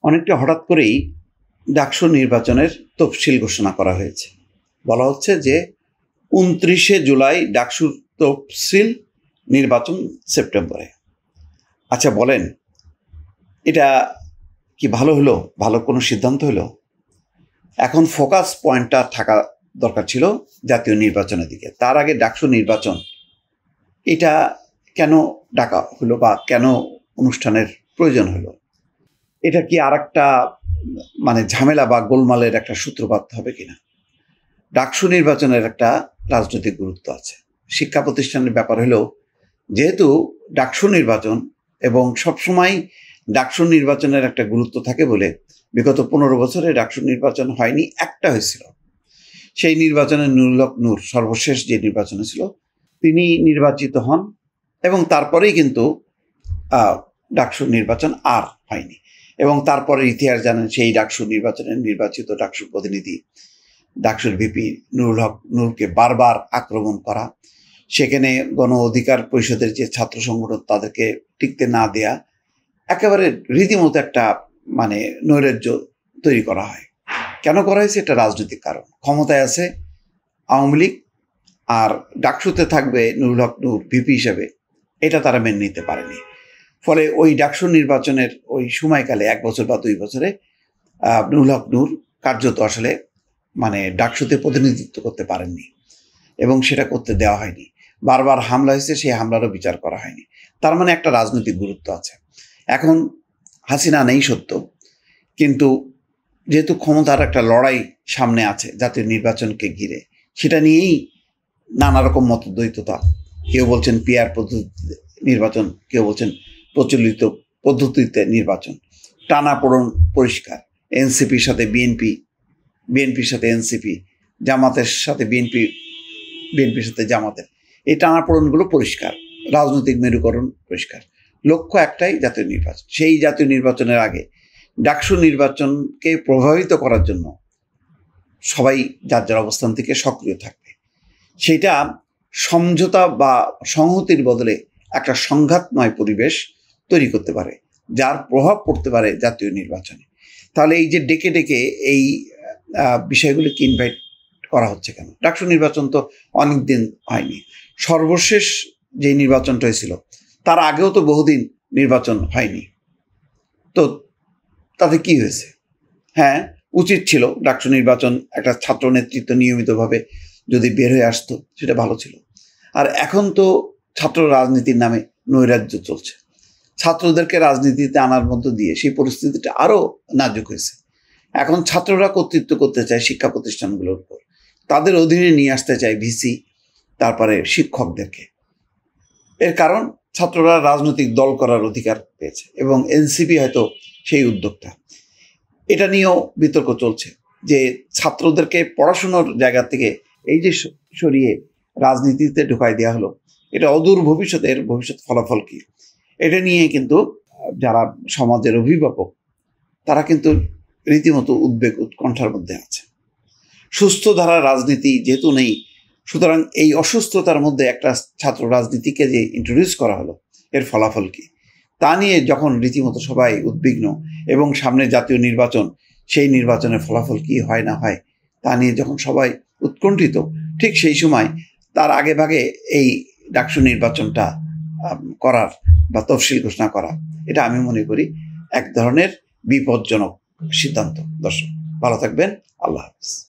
অনেকটা হঠাৎ করেই ডাকসু নির্বাচনের তফসিল ঘোষণা করা হয়েছে। বলা হচ্ছে যে 29শে জুলাই ডাকসুর তফসিল, নির্বাচন সেপ্টেম্বরে। আচ্ছা বলেন, এটা কি ভালো হলো? ভালো কোনো সিদ্ধান্ত হলো? এখন ফোকাস পয়েন্টটা থাকা দরকার ছিল জাতীয় নির্বাচনের দিকে। তার আগে ডাকসু নির্বাচন, এটা কেন ডাকা হলো বা কেন অনুষ্ঠানের প্রয়োজন হলো? এটা কি আর একটা ঝামেলা বা গোলমালের একটা সূত্রপাত হবে কিনা? ডাকসু নির্বাচনের একটা রাজনৈতিক গুরুত্ব আছে। শিক্ষা প্রতিষ্ঠানের ব্যাপার হলেও যেহেতু ডাকসু নির্বাচন এবং সবসময় ডাকসু নির্বাচনের একটা গুরুত্ব থাকে বলে বিগত 15 বছরে ডাকসু নির্বাচন হয়নি, একটা হয়েছিল। সেই নির্বাচনে নুরুল হক নূর সর্বশেষ যে নির্বাচন ছিল তিনি নির্বাচিত হন এবং তারপরেই কিন্তু ডাকসু নির্বাচন আর হয়নি। এবং তারপরে ইতিহাস জানেন, সেই ডাকসু নির্বাচনে নির্বাচিত ডাকসু প্রতিনিধি ডাকসুর ভিপি নুরুল হক নূরকে বারবার আক্রমণ করা, সেখানে গণ অধিকার পরিষদের যে ছাত্র সংগঠন তাদেরকে টিকতে না দেয়া, একেবারে রীতিমতো একটা নৈরাজ্য তৈরি করা হয়। কেন করা হয়েছে? এটা রাজনৈতিক কারণ। ক্ষমতায় আছে আওয়ামী লীগ আর ডাকসুতে থাকবে নুরুল হক নূর ভিপি হিসেবে, এটা তারা মেনে নিতে পারেনি। ফলে ওই ডাকসু নির্বাচনের ওই সময়কালে 1 বছর বা 2 বছরে নুরুল হক নূর কার্যত আসলে ডাকসুতে প্রতিনিধিত্ব করতে পারেননি এবং সেটা করতে দেওয়া হয়নি। বারবার হামলা হয়েছে, সেই হামলারও বিচার করা হয়নি। তার একটা রাজনৈতিক গুরুত্ব আছে। এখন হাসিনা নেই সত্য, কিন্তু যেহেতু ক্ষমতার একটা লড়াই সামনে আছে জাতীয় নির্বাচনকে ঘিরে, সেটা নিয়েই নানা রকম মতদ্বৈততা। কেউ বলছেন পিআর পদ্ধতিতে নির্বাচন, কেউ বলছেন প্রচলিত পদ্ধতিতে নির্বাচন। টানাপোড়েন পরিষ্কার। এনসিপির সাথে বিএনপি, বিএনপির সাথে এনসিপি, জামাতের সাথে বিএনপি, বিএনপির সাথে জামাতের, এই টানাপোড়েনগুলো পরিষ্কার। রাজনৈতিক মেরুকরণ পরিষ্কার। লক্ষ্য একটাই, জাতীয় নির্বাচন। সেই জাতীয় নির্বাচনের আগে ডাকসু নির্বাচনকে প্রভাবিত করার জন্য সবাই যার যার অবস্থান থেকে সক্রিয় থাকবে। সেটা সমঝোতা বা সংহতির বদলে একটা সংঘাতময় পরিবেশ তৈরি করতে পারে, যার প্রভাব পড়তে পারে জাতীয় নির্বাচনে। তাহলে এই যে ডেকে ডেকে এই বিষয়গুলিকে ইনভাইট করা হচ্ছে কেন? ডাকসু নির্বাচন তো অনেক দিন হয়নি। সর্বশেষ যে নির্বাচনটা হয়েছিল তার আগেও তো বহুদিন নির্বাচন হয়নি। তো তাতে কি হয়েছে? হ্যাঁ, উচিত ছিল ডাকসু নির্বাচন একটা ছাত্র নেতৃত্ব নিয়মিতভাবে যদি বের হয়ে আসতো, সেটা ভালো ছিল। আর এখন তো ছাত্র রাজনীতির নামে নৈরাজ্য চলছে। ছাত্রদেরকে রাজনীতিতে আনার মধ্য দিয়ে সেই পরিস্থিতিটা আরও নাজুক হয়েছে। এখন ছাত্ররা কর্তৃত্ব করতে চায় শিক্ষা প্রতিষ্ঠানগুলোর উপর, তাদের অধীনে নিয়ে আসতে চায় ভিসি, তারপরে শিক্ষকদেরকে। এর কারণ ছাত্ররা রাজনৈতিক দল করার অধিকার পেয়েছে এবং এনসিপি হয়তো সেই উদ্যোগটা। এটা নিয়েও বিতর্ক চলছে যে ছাত্রদেরকে পড়াশোনার জায়গা থেকে এই যে সরিয়ে রাজনীতিতে ঢুকাই দেওয়া হলো, এটা অদূর ভবিষ্যতের ভবিষ্যৎ ফলাফল কি, এটা নিয়ে কিন্তু যারা সমাজের অভিভাবক তারা কিন্তু রীতিমতো উদ্বেগ উৎকণ্ঠার মধ্যে আছে। সুস্থ ধারা রাজনীতি যেহেতু নেই, সুতরাং এই অসুস্থতার মধ্যে একটা ছাত্র রাজনীতিকে যে ইন্ট্রোডিউস করা হলো, এর ফলাফল কি তা নিয়ে যখন রীতিমতো সবাই উদ্বিগ্ন এবং সামনে জাতীয় নির্বাচন, সেই নির্বাচনের ফলাফল কি হয় না হয় তা নিয়ে যখন সবাই উৎকণ্ঠিত, ঠিক সেই সময় তার আগে ভাগে এই ডাকসু নির্বাচনটা করার বা তফসিল ঘোষণা করা, এটা আমি মনে করি এক ধরনের বিপজ্জনক সিদ্ধান্ত। দর্শক ভালো থাকবেন, আল্লাহ হাফেজ।